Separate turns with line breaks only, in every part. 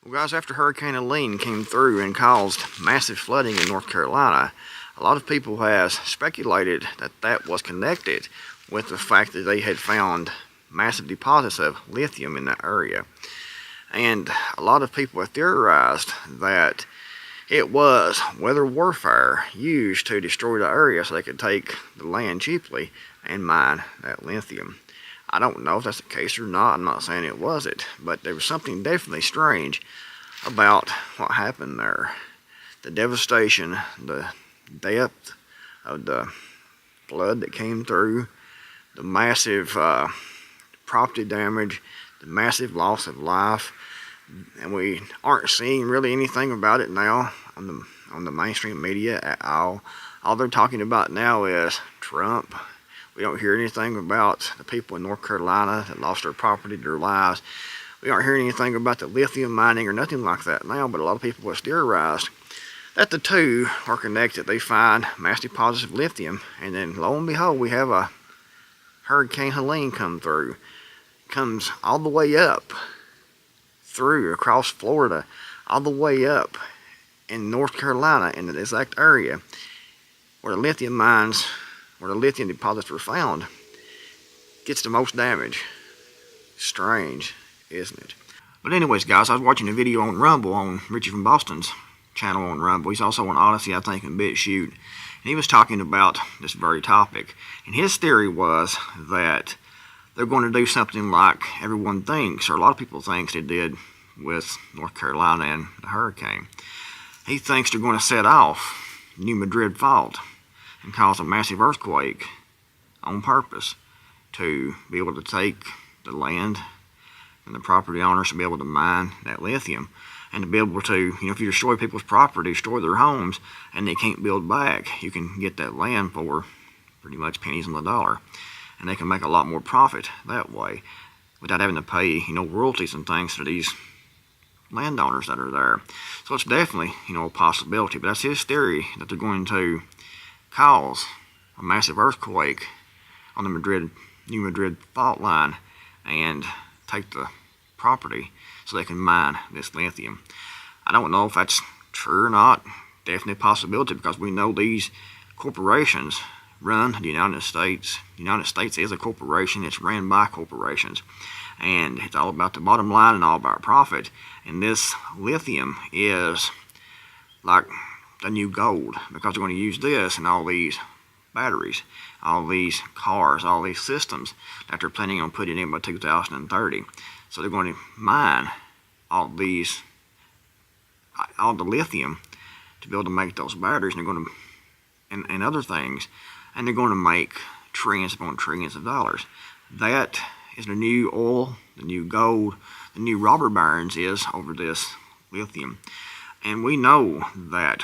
Well, guys, after Hurricane Helene came through and caused massive flooding in North Carolina, a lot of people have speculated that that was connected with the fact that they had found massive deposits of lithium in that area. And a lot of people have theorized that it was weather warfare used to destroy the area so they could take the land cheaply and mine that lithium. I don't know if that's the case or not. I'm not saying it wasn't, but there was something definitely strange about what happened there. The devastation, the depth of the flood that came through, the massive property damage, the massive loss of life, and we aren't seeing really anything about it now on the mainstream media at all. All they're talking about now is Trump. We don't hear anything about the people in North Carolina that lost their property, their lives. We aren't hearing anything about the lithium mining or nothing like that now, but a lot of people have theorized that the two are connected. They find mass deposits of lithium, and then lo and behold, we have a Hurricane Helene come through. Comes all the way up through across Florida, all the way up in North Carolina in the exact area where the lithium mines, where the lithium deposits were found, gets the most damage. Strange, isn't it? But anyways, guys, I was watching a video on Rumble, on Richie from Boston's channel on Rumble. He's also on Odyssey, I think, and BitChute. And he was talking about this very topic. And his theory was that they're going to do something like everyone thinks, or a lot of people think they did with North Carolina and the hurricane. He thinks they're going to set off New Madrid fault and cause a massive earthquake on purpose to be able to take the land and the property owners to be able to mine that lithium, and to be able to, if you destroy people's property, destroy their homes, and they can't build back, you can get that land for pretty much pennies on the dollar, and they can make a lot more profit that way without having to pay, royalties and things to these landowners that are there. So it's definitely, a possibility, but that's his theory, that they're going to cause a massive earthquake on the New Madrid fault line and take the property so they can mine this lithium. I don't know if that's true or not. Definitely a possibility, because we know these corporations run the United States. The United States is a corporation. It's ran by corporations, and it's all about the bottom line and all about profit. And this lithium is like the new gold, because they're going to use this in all these batteries, all these cars, all these systems that they're planning on putting in by 2030. So they're going to mine all the lithium to be able to make those batteries, and they're going to, and other things, and they're going to make trillions upon trillions of dollars. That is the new oil, the new gold, the new robber barons is over this lithium. And we know that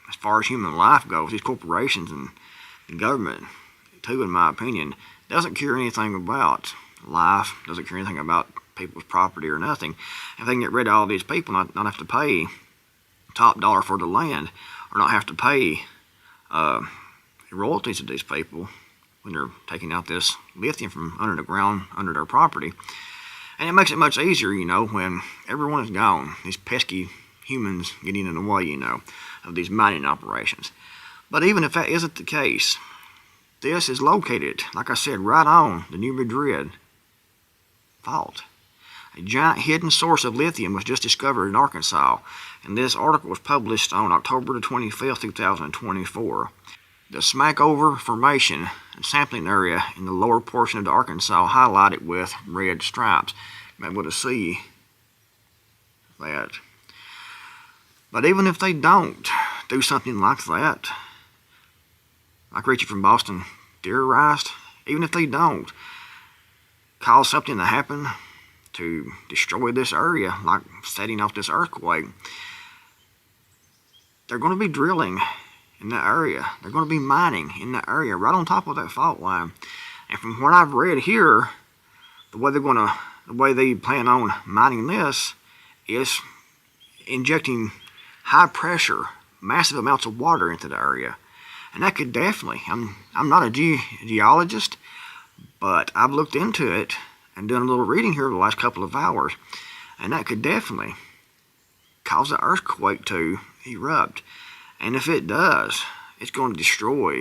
as far as human life goes, these corporations and the government, too, in my opinion, doesn't care anything about life, doesn't care anything about people's property or nothing. If they can get rid of all these people, not have to pay top dollar for the land, or not have to pay royalties to these people when they're taking out this lithium from under the ground, under their property. And it makes it much easier, when everyone is gone, these pesky humans getting in the way, of these mining operations. But even if that isn't the case, this is located, like I said, right on the New Madrid fault. A giant hidden source of lithium was just discovered in Arkansas, and this article was published on October the 25th, 2024. The Smackover Formation and sampling area in the lower portion of the Arkansas highlighted with red stripes. You might be able to see that. But even if they don't do something like that, like Richie from Boston theorized, even if they don't cause something to happen to destroy this area, like setting off this earthquake, they're going to be drilling in that area. They're going to be mining in that area right on top of that fault line. And from what I've read here, the way they plan on mining this is injecting high pressure, massive amounts of water into the area. And that could definitely, I'm not a geologist, but I've looked into it and done a little reading here the last couple of hours, and that could definitely cause the earthquake to erupt. And if it does, it's going to destroy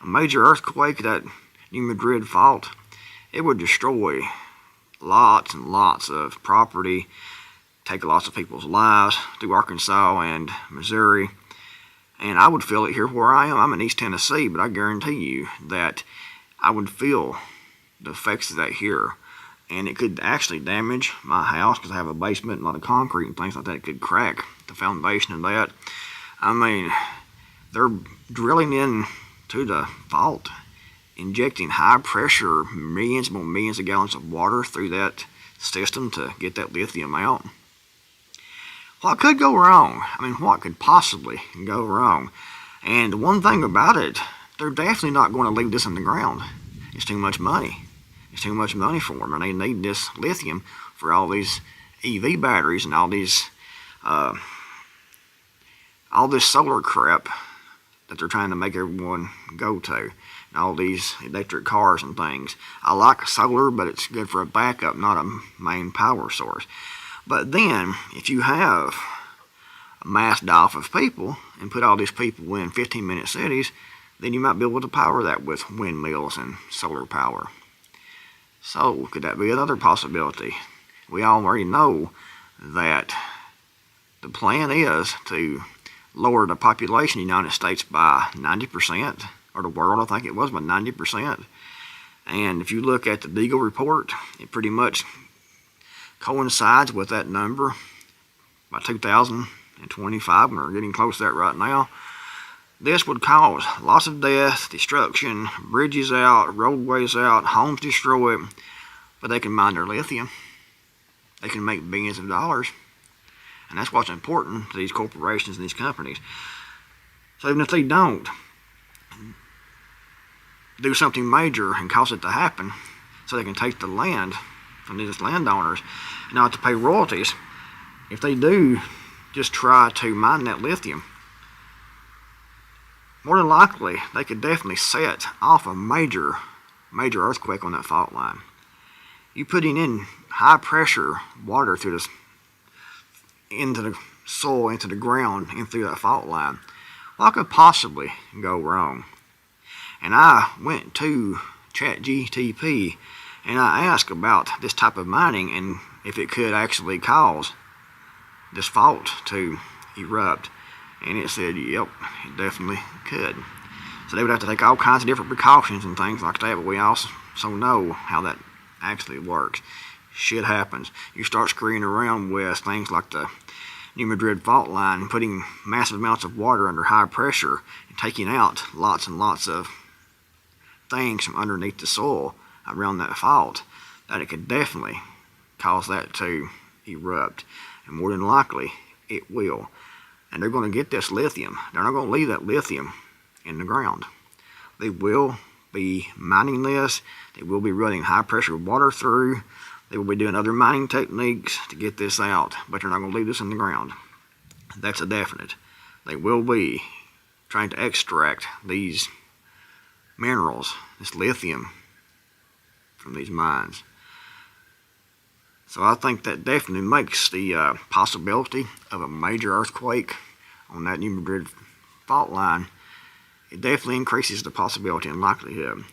a major earthquake, that New Madrid fault. It would destroy lots and lots of property, take lots of people's lives through Arkansas and Missouri. And I would feel it here where I am. I'm in East Tennessee, but I guarantee you that I would feel the effects of that here. And it could actually damage my house because I have a basement and a lot of concrete and things like that. It could crack the foundation of that. I mean, they're drilling into the fault, injecting high pressure millions and millions of gallons of water through that system to get that lithium out. What could go wrong? I mean, what could possibly go wrong? And one thing about it, they're definitely not going to leave this in the ground. It's too much money. It's too much money for them, and they need this lithium for all these EV batteries and all this solar crap that they're trying to make everyone go to, and all these electric cars and things. I like solar, but it's good for a backup, not a main power source. But then, if you have a mass die of people and put all these people in 15-minute cities, then you might be able to power that with windmills and solar power. So, could that be another possibility? We already know that the plan is to lower the population of the United States by 90%, or the world, I think it was, by 90%. And if you look at the Deagle report, it pretty much coincides with that number. By 2025, we're getting close to that right now. This would cause lots of death, destruction, bridges out, roadways out, homes destroyed, but they can mine their lithium. They can make billions of dollars, and that's what's important to these corporations and these companies. So even if they don't do something major and cause it to happen, so they can take the land from these landowners and not to pay royalties, if they do just try to mine that lithium, more than likely, they could definitely set off a major earthquake on that fault line. You putting in high pressure water through this, into the soil, into the ground, and through that fault line, what could possibly go wrong? And I went to ChatGPT and I asked about this type of mining and if it could actually cause this fault to erupt. And it said, yep, it definitely could. So they would have to take all kinds of different precautions and things like that, but we also know how that actually works. Shit happens. You start screwing around with things like the New Madrid fault line, putting massive amounts of water under high pressure, and taking out lots and lots of things from underneath the soil around that fault, that it could definitely cause that to erupt. And more than likely, it will. And they're going to get this lithium. They're not going to leave that lithium in the ground. They will be mining this. They will be running high pressure water through. They will be doing other mining techniques to get this out, but they're not going to leave this in the ground. That's a definite. They will be trying to extract these minerals, this lithium, from these mines. So I think that definitely makes the possibility of a major earthquake on that New Madrid fault line, it definitely increases the possibility and likelihood.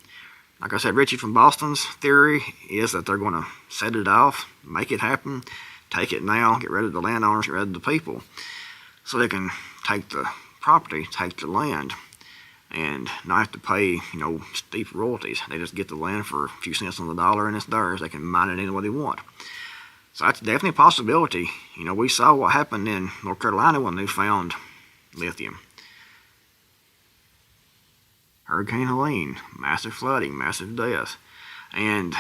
Like I said, Richie from Boston's theory is that they're going to set it off, make it happen, take it now, get rid of the landowners, get rid of the people, so they can take the property, take the land, and not have to pay, steep royalties. They just get the land for a few cents on the dollar and it's theirs. They can mine it any way they want. So that's definitely a possibility. We saw what happened in North Carolina when they found lithium. Hurricane Helene, massive flooding, massive death. And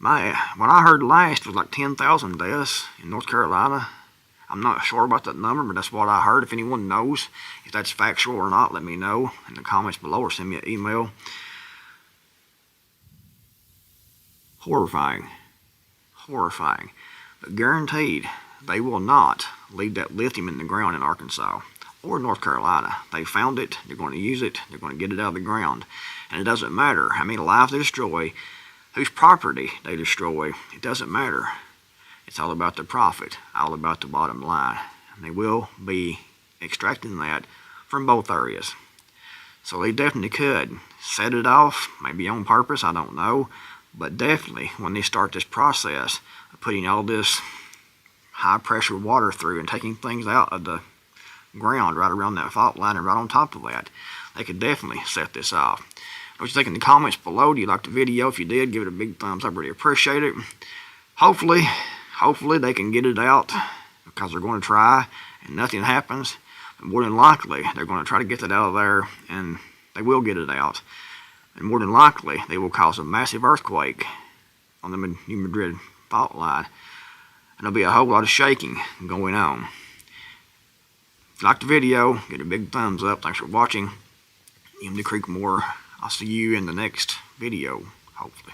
what I heard last was like 10,000 deaths in North Carolina. I'm not sure about that number, but that's what I heard. If anyone knows if that's factual or not, let me know in the comments below or send me an email. Horrifying. Horrifying. But guaranteed, they will not leave that lithium in the ground in Arkansas or North Carolina. They found it, they're going to use it, they're going to get it out of the ground. And it doesn't matter how many lives they destroy, whose property they destroy, it doesn't matter. It's all about the profit, all about the bottom line. And they will be extracting that from both areas. So they definitely could set it off, maybe on purpose, I don't know. But definitely when they start this process of putting all this high pressure water through and taking things out of the ground right around that fault line and right on top of that, they could definitely set this off. What you think in the comments below? Do you like the video? If you did, give it a big thumbs up. Really appreciate it. Hopefully they can get it out, because they're going to try and nothing happens. But more than likely, they're going to try to get that out of there, and they will get it out. And more than likely, they will cause a massive earthquake on the New Madrid fault line. And there'll be a whole lot of shaking going on. If you liked the video, give it a big thumbs up. Thanks for watching. I'm the Creekmore. I'll see you in the next video, hopefully.